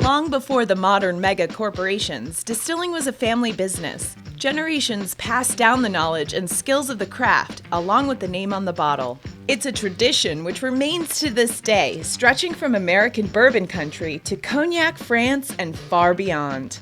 Long before the modern mega corporations, distilling was a family business. Generations passed down the knowledge and skills of the craft, along with the name on the bottle. It's a tradition which remains to this day, stretching from American bourbon country to Cognac, France, and far beyond.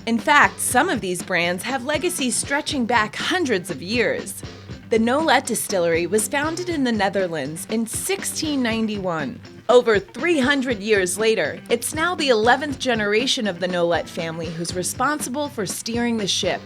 In fact, some of these brands have legacies stretching back hundreds of years. The Nolet Distillery was founded in the Netherlands in 1691. Over 300 years later, it's now the 11th generation of the Nolet family who's responsible for steering the ship.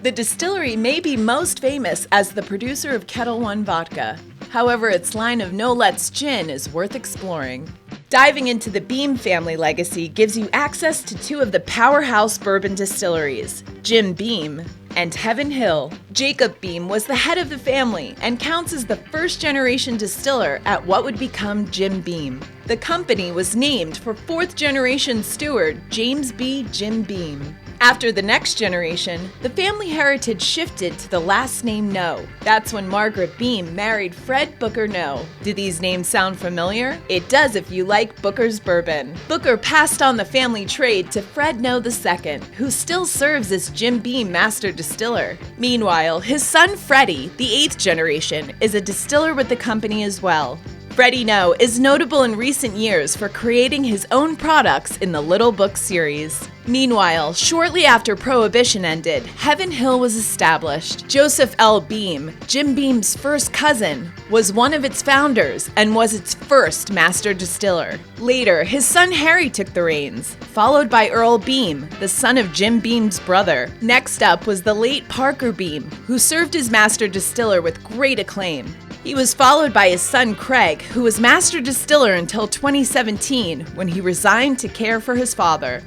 The distillery may be most famous as the producer of Ketel One vodka. However, its line of Nolet's gin is worth exploring. Diving into the Beam family legacy gives you access to two of the powerhouse bourbon distilleries, Jim Beam and Heaven Hill. Jacob Beam was the head of the family and counts as the first-generation distiller at what would become Jim Beam. The company was named for fourth-generation steward James B. Jim Beam. After the next generation, the family heritage shifted to the last name No. That's when Margaret Beam married Fred Booker No. Do these names sound familiar? It does if you like Booker's bourbon. Booker passed on the family trade to Fred No II, who still serves as Jim Beam Master Distiller. Meanwhile, his son Freddie, the 8th generation, is a distiller with the company as well. Freddie No is notable in recent years for creating his own products in the Little Book series. Meanwhile, shortly after Prohibition ended, Heaven Hill was established. Joseph L. Beam, Jim Beam's first cousin, was one of its founders and was its first master distiller. Later, his son Harry took the reins, followed by Earl Beam, the son of Jim Beam's brother. Next up was the late Parker Beam, who served as master distiller with great acclaim. He was followed by his son Craig, who was master distiller until 2017, when he resigned to care for his father.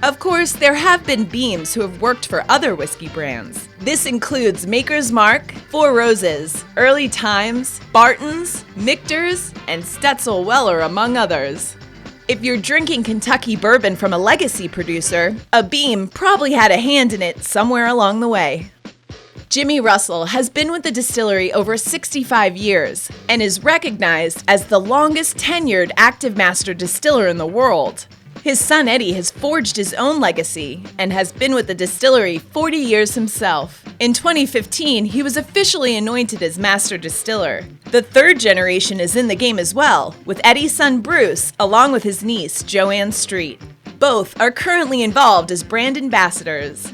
Of course, there have been Beams who have worked for other whiskey brands. This includes Maker's Mark, Four Roses, Early Times, Barton's, Michter's, and Stetzel Weller, among others. If you're drinking Kentucky bourbon from a legacy producer, a Beam probably had a hand in it somewhere along the way. Jimmy Russell has been with the distillery over 65 years and is recognized as the longest tenured active master distiller in the world. His son Eddie has forged his own legacy and has been with the distillery 40 years himself. In 2015, he was officially anointed as master distiller. The third generation is in the game as well, with Eddie's son Bruce along with his niece Joanne Street. Both are currently involved as brand ambassadors.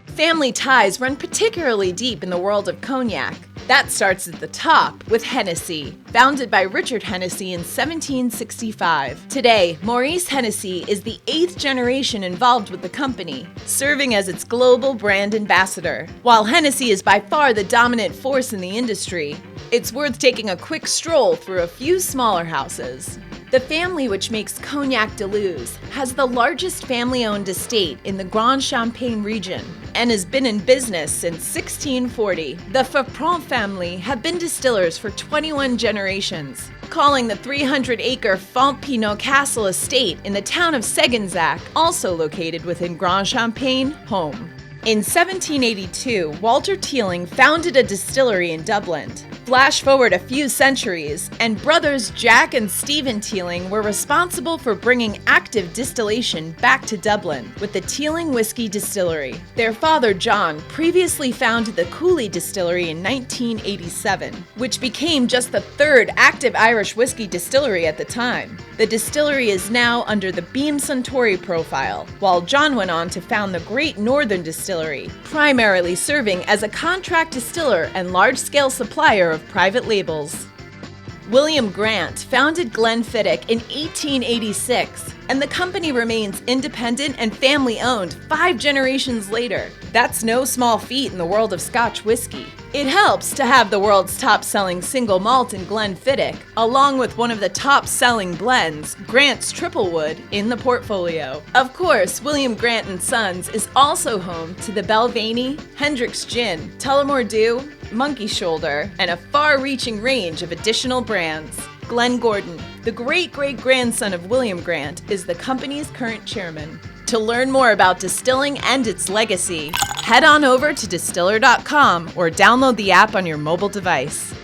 Family ties run particularly deep in the world of cognac. That starts at the top with Hennessy, founded by Richard Hennessy in 1765. Today, Maurice Hennessy is the 8th generation involved with the company, serving as its global brand ambassador. While Hennessy is by far the dominant force in the industry, it's worth taking a quick stroll through a few smaller houses. The family which makes Cognac de Luz has the largest family-owned estate in the Grand Champagne region and has been in business since 1640. The Fafron family have been distillers for 21 generations, calling the 300-acre Font-Pinot Castle estate in the town of Segenzac, also located within Grand Champagne, home. In 1782, Walter Teeling founded a distillery in Dublin. Flash forward a few centuries, and brothers Jack and Stephen Teeling were responsible for bringing active distillation back to Dublin with the Teeling Whiskey Distillery. Their father John previously founded the Cooley Distillery in 1987, which became just the third active Irish whiskey distillery at the time. The distillery is now under the Beam Suntory profile, while John went on to found the Great Northern Distillery, primarily serving as a contract distiller and large-scale supplier of private labels. William Grant founded Glenfiddich in 1886, and the company remains independent and family-owned 5 generations later. That's no small feat in the world of Scotch whiskey. It helps to have the world's top-selling single malt in Glenfiddich, along with one of the top-selling blends, Grant's Triplewood, in the portfolio. Of course, William Grant & Sons is also home to the Belvany, Hendrick's Gin, Tullamore Dew, Monkey Shoulder, and a far-reaching range of additional brands. Glenn Gordon, the great-great-grandson of William Grant, is the company's current chairman. To learn more about distilling and its legacy, head on over to distiller.com or download the app on your mobile device.